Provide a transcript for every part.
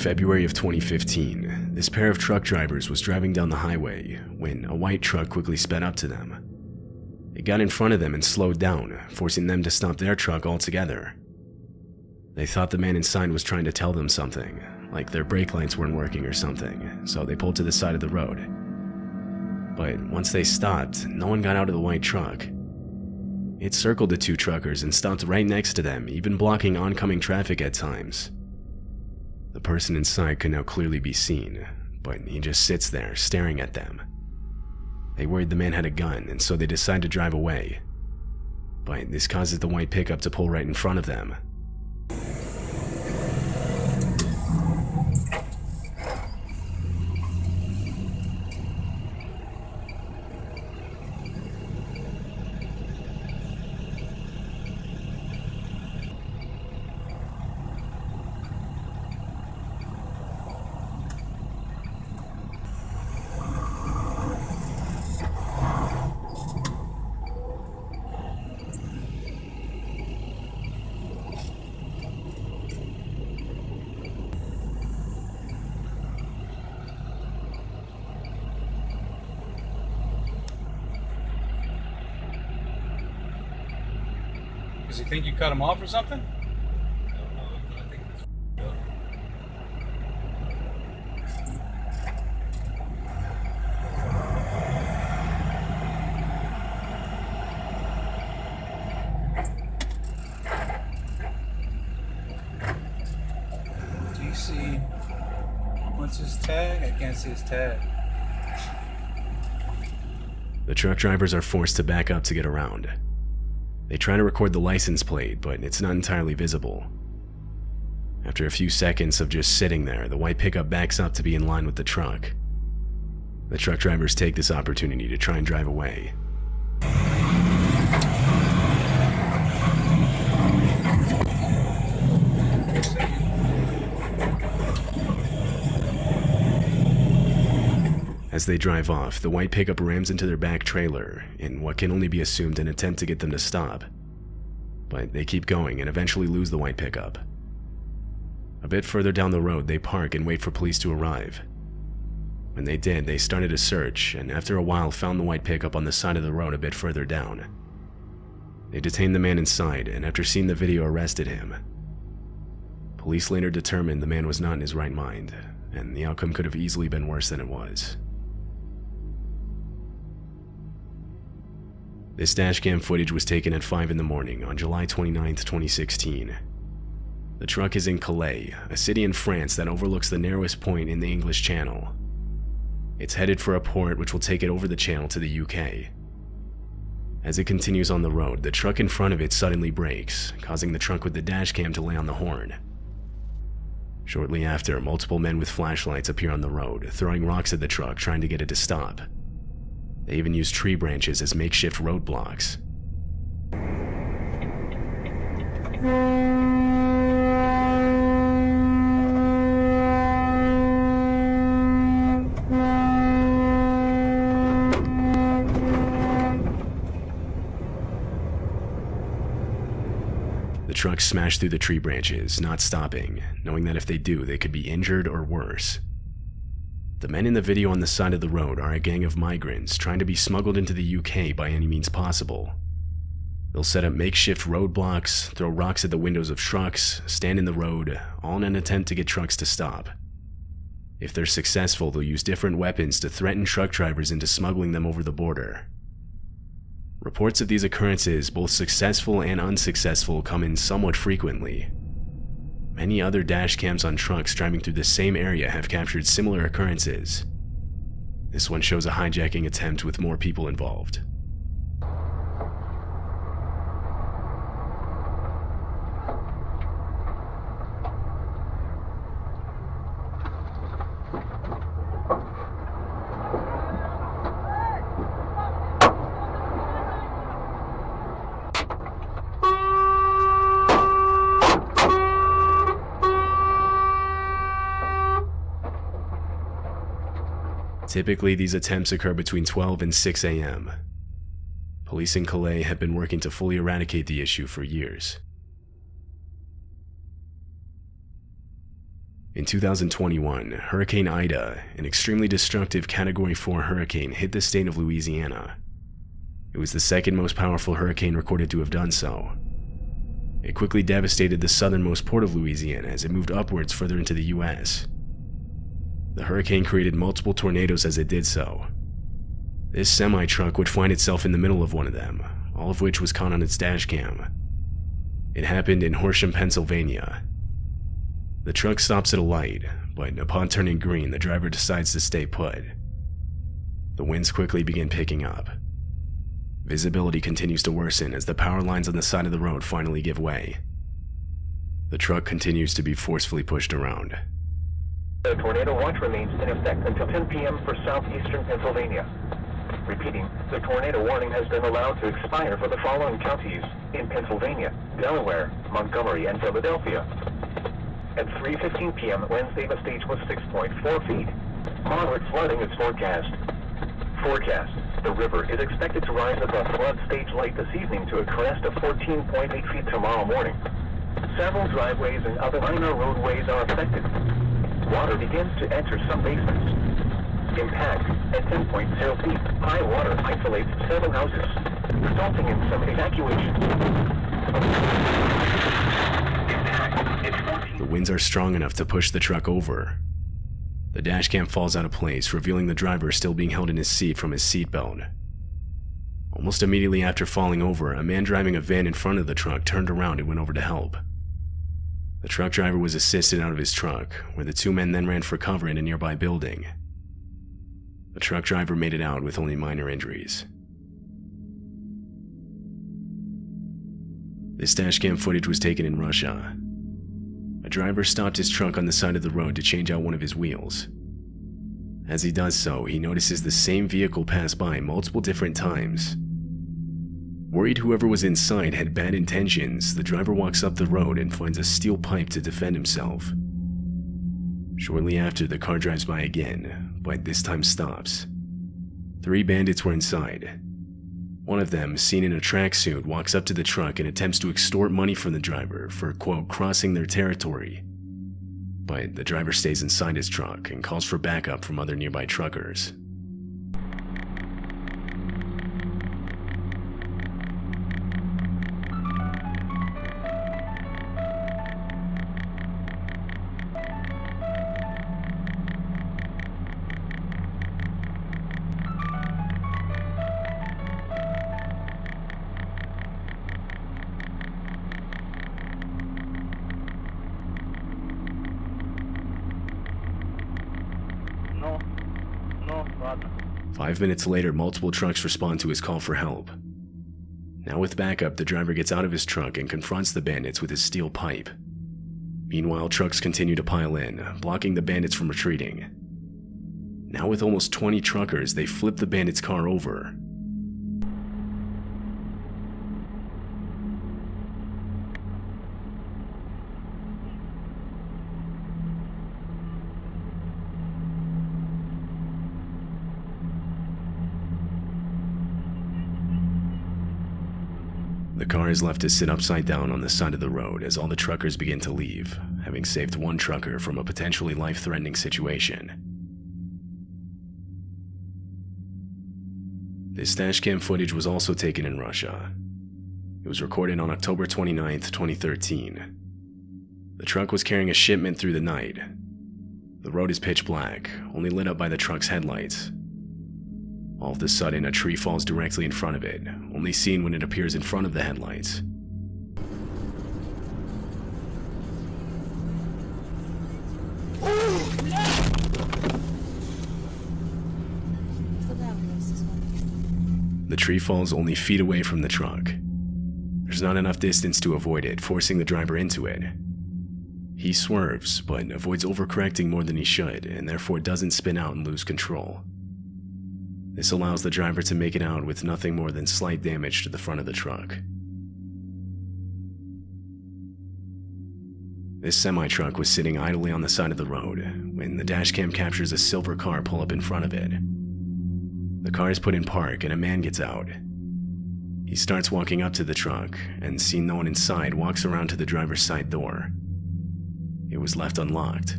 February of 2015, this pair of truck drivers was driving down the highway when a white truck quickly sped up to them. It got in front of them and slowed down, forcing them to stop their truck altogether. They thought the man inside was trying to tell them something, like their brake lights weren't working or something, so they pulled to the side of the road. But once they stopped, no one got out of the white truck. It circled the two truckers and stopped right next to them, even blocking oncoming traffic at times. The person inside could now clearly be seen, but he just sits there, staring at them. They worried the man had a gun, and so they decide to drive away. But this causes the white pickup to pull right in front of them. Does he think you cut him off or something? Do you see what's his tag? I can't see his tag. The truck drivers are forced to back up to get around. They try to record the license plate, but it's not entirely visible. After a few seconds of just sitting there, the white pickup backs up to be in line with the truck. The truck drivers take this opportunity to try and drive away. As they drive off, the white pickup rams into their back trailer in what can only be assumed an attempt to get them to stop. But they keep going and eventually lose the white pickup. A bit further down the road, they park and wait for police to arrive. When they did, they started a search and after a while found the white pickup on the side of the road a bit further down. They detained the man inside and after seeing the video arrested him. Police later determined the man was not in his right mind, and the outcome could have easily been worse than it was. This dashcam footage was taken at 5 in the morning on July 29, 2016. The truck is in Calais, a city in France that overlooks the narrowest point in the English Channel. It's headed for a port which will take it over the channel to the UK. As it continues on the road, the truck in front of it suddenly brakes, causing the truck with the dashcam to lay on the horn. Shortly after, multiple men with flashlights appear on the road, throwing rocks at the truck trying to get it to stop. They even use tree branches as makeshift roadblocks. The truck smashed through the tree branches, not stopping, knowing that if they do, they could be injured or worse. The men in the video on the side of the road are a gang of migrants trying to be smuggled into the UK by any means possible. They'll set up makeshift roadblocks, throw rocks at the windows of trucks, stand in the road, all in an attempt to get trucks to stop. If they're successful, they'll use different weapons to threaten truck drivers into smuggling them over the border. Reports of these occurrences, both successful and unsuccessful, come in somewhat frequently. Many other dash cams on trucks driving through the same area have captured similar occurrences. This one shows a hijacking attempt with more people involved. Typically, these attempts occur between 12 and 6 a.m. Police in Calais have been working to fully eradicate the issue for years. In 2021, Hurricane Ida, an extremely destructive Category 4 hurricane, hit the state of Louisiana. It was the second most powerful hurricane recorded to have done so. It quickly devastated the southernmost port of Louisiana as it moved upwards further into the US. The hurricane created multiple tornadoes as it did so. This semi-truck would find itself in the middle of one of them, all of which was caught on its dash cam. It happened in Horsham, Pennsylvania. The truck stops at a light, but upon turning green, the driver decides to stay put. The winds quickly begin picking up. Visibility continues to worsen as the power lines on the side of the road finally give way. The truck continues to be forcefully pushed around. The tornado watch remains in effect until 10 p.m. for southeastern Pennsylvania. Repeating, the tornado warning has been allowed to expire for the following counties in Pennsylvania, Delaware, Montgomery, and Philadelphia. At 3:15 p.m. Wednesday, the stage was 6.4 feet. Moderate flooding is forecast. The river is expected to rise above flood stage light this evening to a crest of 14.8 feet tomorrow morning. Several driveways and other minor roadways are affected. Water begins to enter some basements. Impact at 10.0 feet. High water isolates several houses, resulting in some evacuation. The winds are strong enough to push the truck over. The dashcam falls out of place, revealing the driver still being held in his seat from his seatbelt. Almost immediately after falling over, a man driving a van in front of the truck turned around and went over to help. The truck driver was assisted out of his truck, where the two men then ran for cover in a nearby building. The truck driver made it out with only minor injuries. This dashcam footage was taken in Russia. A driver stopped his truck on the side of the road to change out one of his wheels. As he does so, he notices the same vehicle pass by multiple different times. Worried whoever was inside had bad intentions, the driver walks up the road and finds a steel pipe to defend himself. Shortly after, the car drives by again, but this time stops. 3 bandits were inside. One of them, seen in a tracksuit, walks up to the truck and attempts to extort money from the driver for, quote, crossing their territory. But the driver stays inside his truck and calls for backup from other nearby truckers. No, ладно. 5 minutes later, multiple trucks respond to his call for help. Now with backup, the driver gets out of his truck and confronts the bandits with his steel pipe. Meanwhile, trucks continue to pile in, blocking the bandits from retreating. Now with almost 20 truckers, they flip the bandits' car over. The car is left to sit upside down on the side of the road as all the truckers begin to leave, having saved one trucker from a potentially life-threatening situation. This dashcam footage was also taken in Russia. It was recorded on October 29, 2013. The truck was carrying a shipment through the night. The road is pitch black, only lit up by the truck's headlights. All of a sudden, a tree falls directly in front of it, only seen when it appears in front of the headlights. The tree falls only feet away from the truck. There's not enough distance to avoid it, forcing the driver into it. He swerves, but avoids overcorrecting more than he should, and therefore doesn't spin out and lose control. This allows the driver to make it out with nothing more than slight damage to the front of the truck. This semi-truck was sitting idly on the side of the road when the dashcam captures a silver car pull up in front of it. The car is put in park and a man gets out. He starts walking up to the truck and, seeing no one inside, walks around to the driver's side door. It was left unlocked.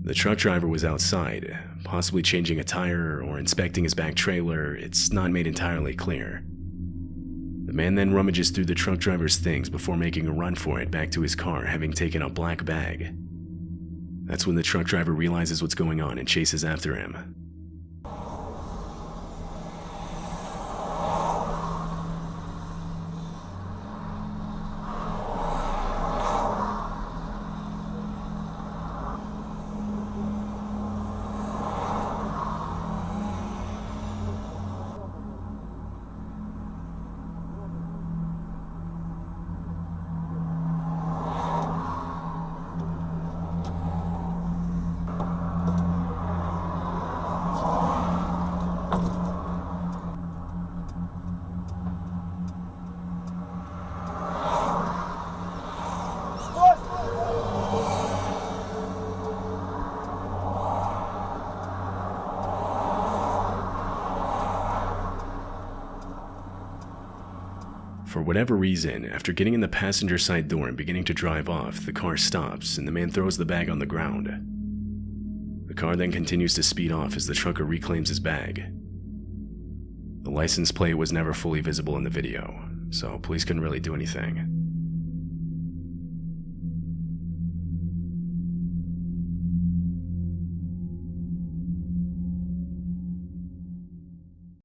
The truck driver was outside, possibly changing a tire or inspecting his back trailer. It's not made entirely clear. The man then rummages through the truck driver's things before making a run for it back to his car, having taken a black bag. That's when the truck driver realizes what's going on and chases after him. For whatever reason, after getting in the passenger side door and beginning to drive off, the car stops and the man throws the bag on the ground. The car then continues to speed off as the trucker reclaims his bag. The license plate was never fully visible in the video, so police couldn't really do anything.